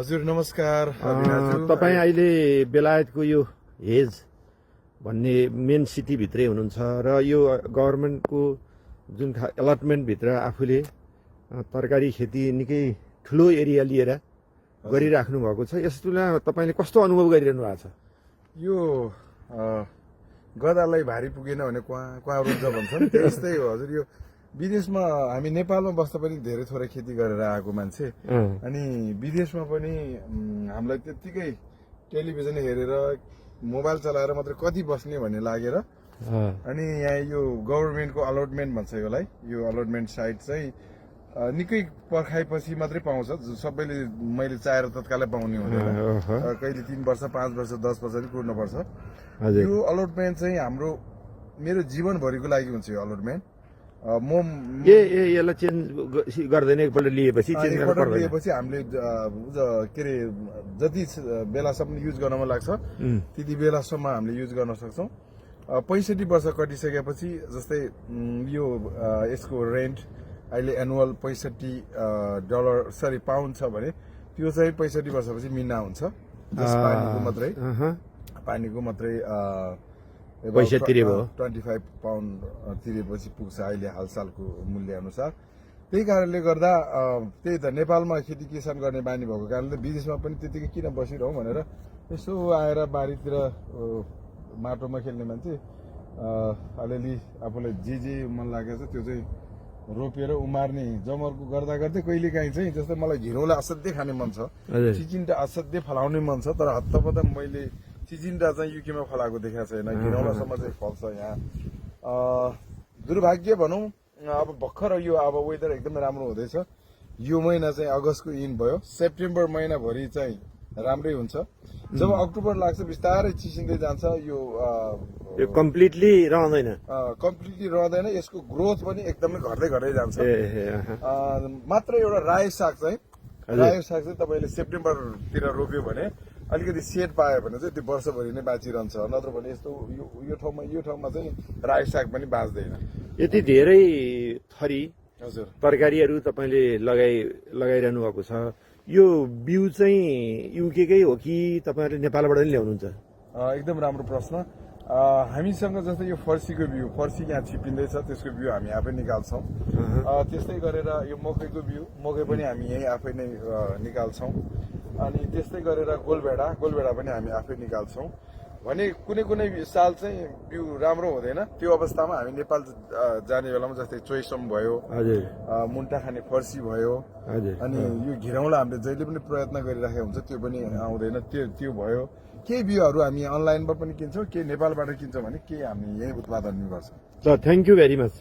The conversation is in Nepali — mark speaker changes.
Speaker 1: हजुर नमस्कार अविनाशज्यू।
Speaker 2: तपाईँ अहिले बेलायतको यो हेज भन्ने मेन सिटीभित्रै हुनुहुन्छ र यो गभर्मेन्टको जुन अलटमेन्टभित्र आफूले तरकारी खेती निकै ठुलो एरिया लिएर गरिराख्नु भएको छ। यस तुलनामा तपाईँले कस्तो अनुभव गरिरहनु भएको छ?
Speaker 1: यो गदालाई भारी पुगेन भने क्वाँ रुन्छ भन्छ नि, त्यस्तै हो हजुर। यो विदेशमा हामी नेपालमा बस्दा पनि धेरै थोरै खेती गरेर आएको मान्छे, अनि विदेशमा पनि हामीलाई त्यत्तिकै टेलिभिजन हेरेर मोबाइल चलाएर मात्रै कति बस्ने भन्ने लागेर अनि यहाँ यो गभर्मेन्टको अलटमेन्ट भन्छ यसलाई, यो अलटमेन्ट साइट चाहिँ निकै पर्खाएपछि मात्रै पाउँछ। सबैले मैले चाहेर तत्कालै पाउने हुँदैन, कहिले 3 वर्ष 5 वर्ष 10 वर्ष पनि कुर्नुपर्छ। यो अलटमेन्ट चाहिँ मेरो जीवनभरिको लागि हुन्छ। यो अलटमेन्ट
Speaker 2: यसलाई चेन्ज गर्दैन, एकपल्ट लिएपछि
Speaker 1: हामीले के अरे जति बेलासम्म युज गर्न मन लाग्छ त्यति बेलासम्म हामीले युज गर्न सक्छौँ। 65 वर्ष कटिसकेपछि जस्तै यो यसको रेन्ट अहिले एनुअल $65 पाउन्ड छ भने त्यो चाहिँ 65 वर्षपछि मिना हुन्छ। पानीको मात्रै
Speaker 2: पैसा तिरे भयो,
Speaker 1: 25 पाउन्ड तिरेपछि पुग्छ अहिले हालसालको मूल्य अनुसार। त्यही कारणले गर्दा त्यही त नेपालमा खेती किसान गर्ने बानी भएको कारणले विदेशमा पनि त्यतिकै किन बसिरहँ भनेर यसो आएर बारीतिर माटोमा खेल्ने मान्छे अलिअलि आफूलाई जे मन लागेको छ त्यो चाहिँ रोपेर उमार्ने जमर्को गर्दा गर्दै कहिलेकाहीँ चाहिँ जस्तै मलाई घिरौँला असाध्यै खाने मन छ, चिचिन्डा असाध्यै फलाउने मन छ, तर हत्तपत्त मैले चिचिन्डा चाहिँ युकेमा फलाएको देखाएको छैन। घिरौँलासम्म चाहिँ फल्छ यहाँ। दुर्भाग्य भनौँ अब भर्खर यो अब वेदर एकदमै राम्रो हुँदैछ। यो महिना चाहिँ अगस्तको इन भयो, सेप्टेम्बर महिनाभरि चाहिँ राम्रै हुन्छ। जब अक्टोबर लाग्छ बिस्तारै चिसिँदै जान्छ। यो
Speaker 2: कम्प्लिटली
Speaker 1: रहँदैन, यसको ग्रोथ पनि एकदमै घट्दै जान्छ। मात्र एउटा रायो साग चाहिँ तपाईँले सेप्टेम्बरतिर रोप्यो भने अलिकति सेड पायो भने चाहिँ त्यो वर्षभरि नै बाँचिरहन्छ, नत्र भने यस्तो यो ठाउँमा चाहिँ रायो साग पनि बाँच्दैन।
Speaker 2: यति धेरै थरी
Speaker 1: हजुर
Speaker 2: तरकारीहरू तपाईँले लगाइरहनु भएको छ। यो बिउ चाहिँ युकेकै हो कि तपाईँहरूले नेपालबाट पनि ल्याउनुहुन्छ?
Speaker 1: एकदम राम्रो प्रश्न। हामीसँग जस्तै यो फर्सीको बिउ, फर्सी यहाँ छिपिँदैछ, त्यसको बिउ हामी आफै निकाल्छौँ। त्यस्तै गरेर यो मकैको बिउ, मकै पनि हामी यहीँ आफै नै निकाल्छौँ। अनि त्यस्तै गरेर गोलभेडा पनि हामी आफै निकाल्छौँ। भने कुनै साल चाहिँ बिउ राम्रो हुँदैन, त्यो अवस्थामा हामी नेपाल जाने बेलामा जस्तै चोइसम भयो, मुन्टा खाने फर्सी भयो, अनि यो घिरौँला हामीले जहिले पनि प्रयत्न गरिराखेको हुन्छ, त्यो पनि आउँदैन, त्यो भयो। केही बिउहरू हामी अनलाइनमा पनि किन्छौँ, केही नेपालबाट किन्छौँ भने केही हामी यही उत्पादन गर्छौँ।
Speaker 2: Thank you very much.